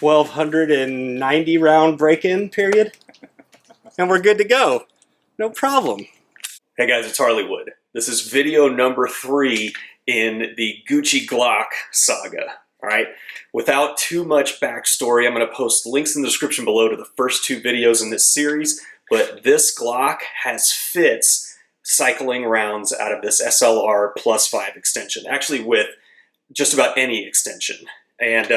1290 round break-in period, and we're good to go. No problem. Hey guys, it's Harleywood. This is video number 3 in the Gucci Glock saga. All right, without too much backstory, I'm going to post links in the description below to the first 2 videos in this series, but this Glock has fits cycling rounds out of this SLR +5 extension, actually with just about any extension. And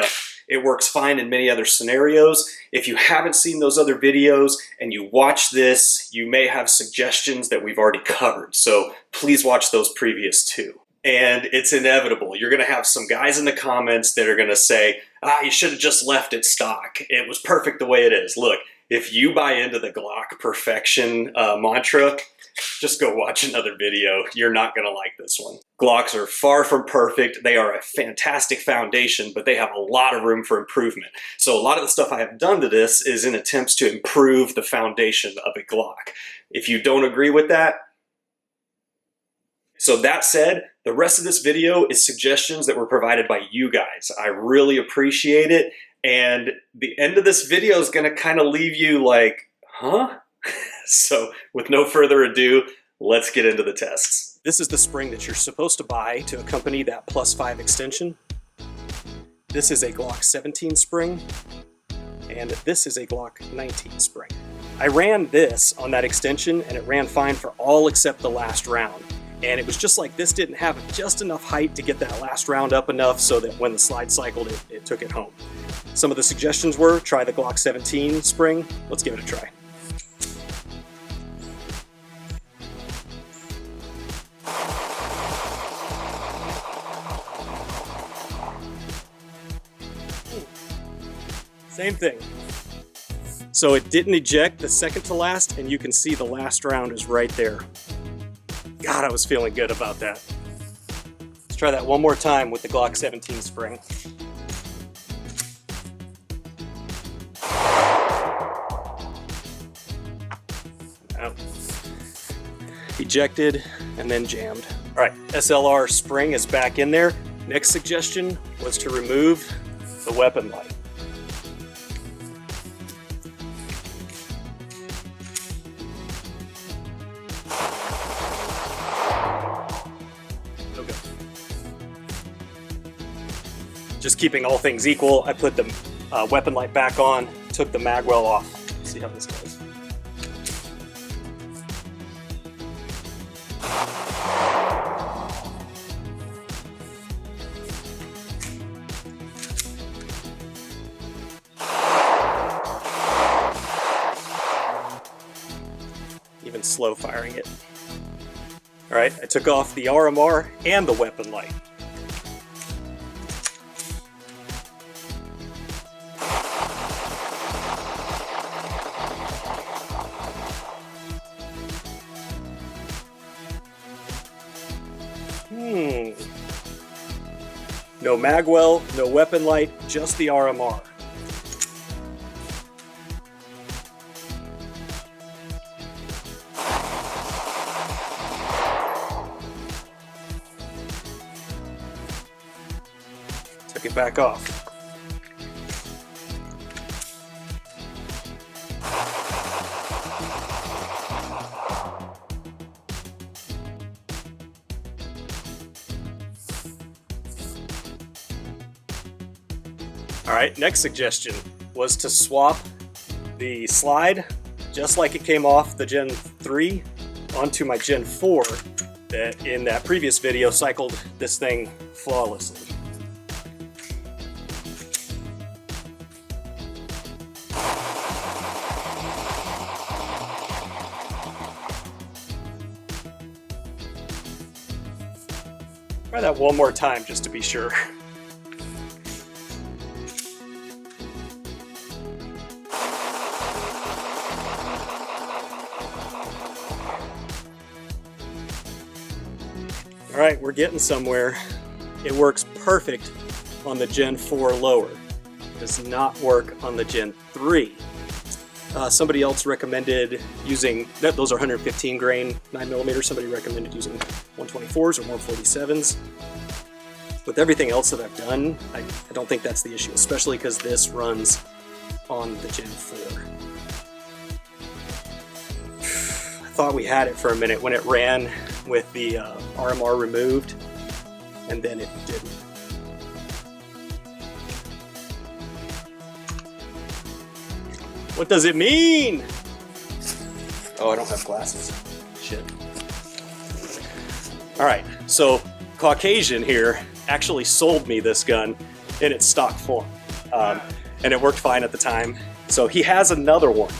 it works fine in many other scenarios. If you haven't seen those other videos and you watch this, you may have suggestions that we've already covered. So please watch those previous 2. And it's inevitable. You're gonna have some guys in the comments that are gonna say, you should have just left it stock. It was perfect the way it is. Look, if you buy into the Glock perfection mantra, just go watch another video. You're not gonna like this one. Glocks are far from perfect. They are a fantastic foundation, but they have a lot of room for improvement. So a lot of the stuff I have done to this is in attempts to improve the foundation of a Glock. If you don't agree with that, so that said, the rest of this video is suggestions that were provided by you guys. I really appreciate it. And the end of this video is gonna kind of leave you like, huh? So with no further ado, let's get into the tests. This is the spring that you're supposed to buy to accompany that +5 extension. This is a Glock 17 spring, and this is a Glock 19 spring. I ran this on that extension and it ran fine for all except the last round. And it was just like this didn't have just enough height to get that last round up enough so that when the slide cycled, it took it home. Some of the suggestions were, try the Glock 17 spring. Let's give it a try. Same thing. So it didn't eject the second to last, and you can see the last round is right there. God, I was feeling good about that. Let's try that one more time with the Glock 17 spring. Out. Ejected and then jammed. All right, SLR spring is back in there. Next suggestion was to remove the weapon light. Just keeping all things equal, I put the weapon light back on, took the mag well off. Let's see how this goes. Even slow firing it. All right, I took off the RMR and the weapon light. No magwell, no weapon light, just the RMR. Took it back off. All right, next suggestion was to swap the slide, just like it came off the Gen 3, onto my Gen 4 that in that previous video cycled this thing flawlessly. Try that one more time just to be sure. All right, we're getting somewhere. It works perfect on the Gen 4 lower. It does not work on the Gen 3. Somebody else recommended using, those are 115 grain 9mm. Somebody recommended using 124s or 147s. With everything else that I've done, I don't think that's the issue, especially because this runs on the Gen 4. I thought we had it for a minute when it ran with the RMR removed, and then it didn't. What does it mean? Oh, I don't have glasses. Shit. All right, so Caucasian here actually sold me this gun in its stock form, and it worked fine at the time. So he has another one,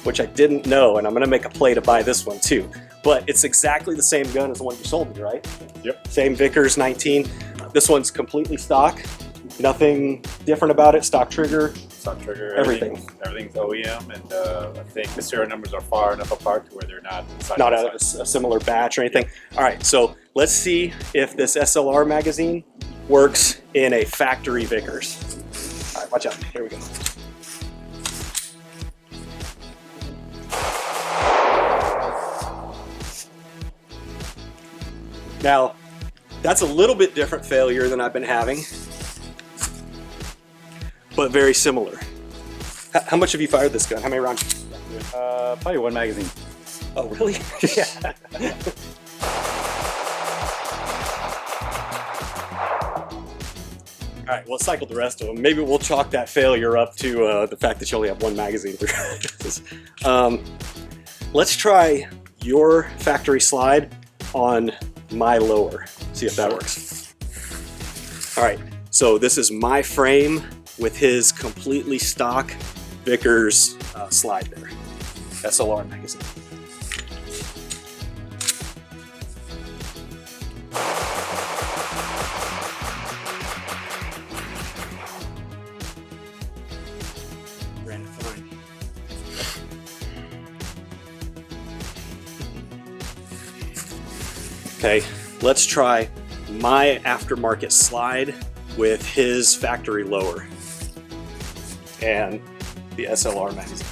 which I didn't know, and I'm gonna make a play to buy this one too. But it's exactly the same gun as the one you sold me, right? Yep. Same Vickers 19. This one's completely stock. Nothing different about it. Stock trigger. Stock trigger. Everything. Everything's OEM, and I think the serial numbers are far enough apart to where they're not Not a similar batch or anything. All right, so let's see if this SLR magazine works in a factory Vickers. All right, watch out. Here we go. Now, that's a little bit different failure than I've been having, but very similar. How much have you fired this gun? How many rounds? Probably one magazine. Oh, really? Yeah. All right, we'll cycle the rest of them. Maybe we'll chalk that failure up to the fact that you only have one magazine through. Let's try your factory slide on my lower. See if that works. All right, so this is my frame with his completely stock Vickers slide there. SLR magazine. Ran it fine. Okay, let's try my aftermarket slide with his factory lower and the SLR magazine.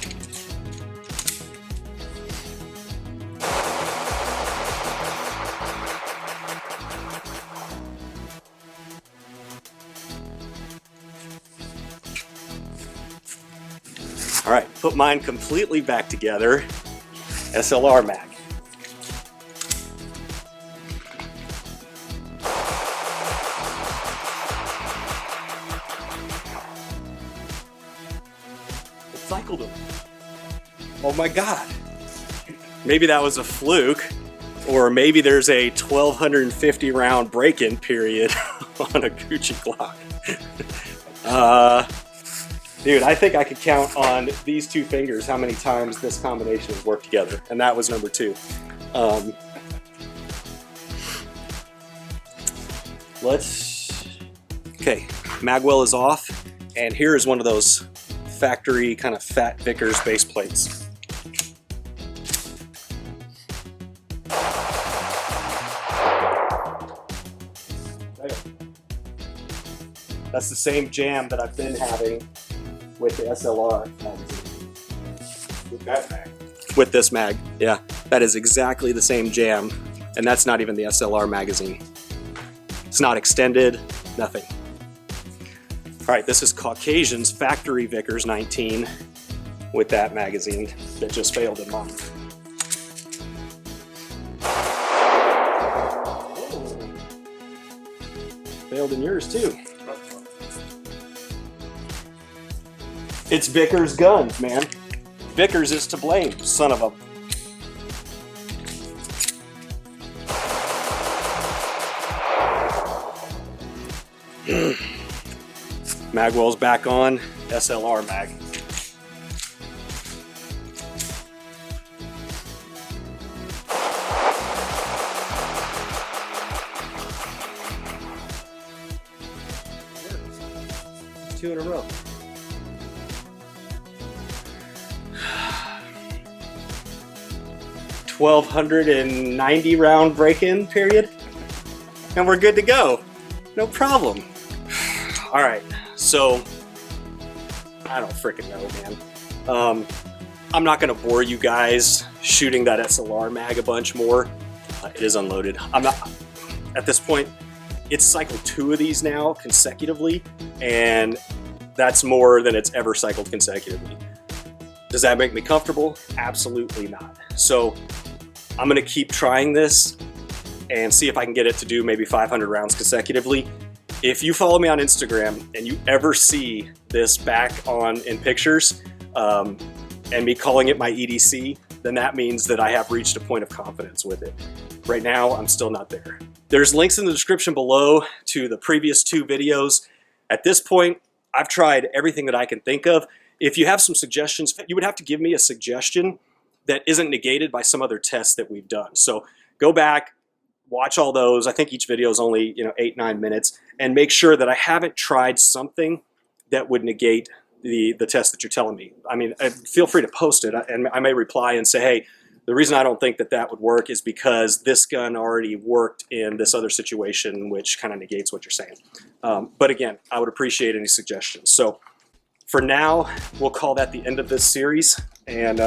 All right, put mine completely back together. SLR mag. It cycled him. Oh my God. Maybe that was a fluke, or maybe there's a 1,250 round break-in period on a Gucci Glock. Dude, I think I could count on these two fingers how many times this combination has worked together, and that was number 2. Okay, magwell is off, and here is one of those factory kind of fat Vickers base plates. That's the same jam that I've been having with the SLR magazine. With that mag. With this mag, yeah. That is exactly the same jam, and that's not even the SLR magazine. It's not extended, nothing. All right, this is Caucasian's factory Vickers 19 with that magazine that just failed in mine. Failed in yours too. It's Vickers guns, man. Vickers is to blame, son of a... Magwell's back on, SLR mag. Two in a row. $1,290 round break-in period, and we're good to go. No problem. All right, so I don't freaking know, man. I'm not gonna bore you guys shooting that SLR mag a bunch more. It is unloaded. I'm not at this point. it's cycled 2 of these now consecutively, and that's more than it's ever cycled consecutively. Does that make me comfortable? Absolutely not. So I'm gonna keep trying this and see if I can get it to do maybe 500 rounds consecutively. If you follow me on Instagram and you ever see this back on in pictures and me calling it my EDC, then that means that I have reached a point of confidence with it. Right now, I'm still not there. There's links in the description below to the previous 2 videos. At this point, I've tried everything that I can think of. If you have some suggestions, you would have to give me a suggestion that isn't negated by some other tests that we've done. So go back, watch all those. I think each video is only 8-9 minutes, and make sure that I haven't tried something that would negate the test that you're telling me. I mean, feel free to post it, and I may reply and say, hey, the reason I don't think that that would work is because this gun already worked in this other situation, which kind of negates what you're saying. But again, I would appreciate any suggestions. So for now, we'll call that the end of this series. And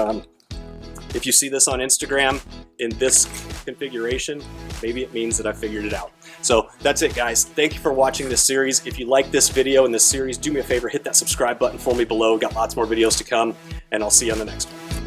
if you see this on Instagram in this configuration, maybe it means that I figured it out. So that's it, guys. Thank you for watching this series. If you like this video and this series, do me a favor, hit that subscribe button for me below. Got lots more videos to come, and I'll see you on the next one.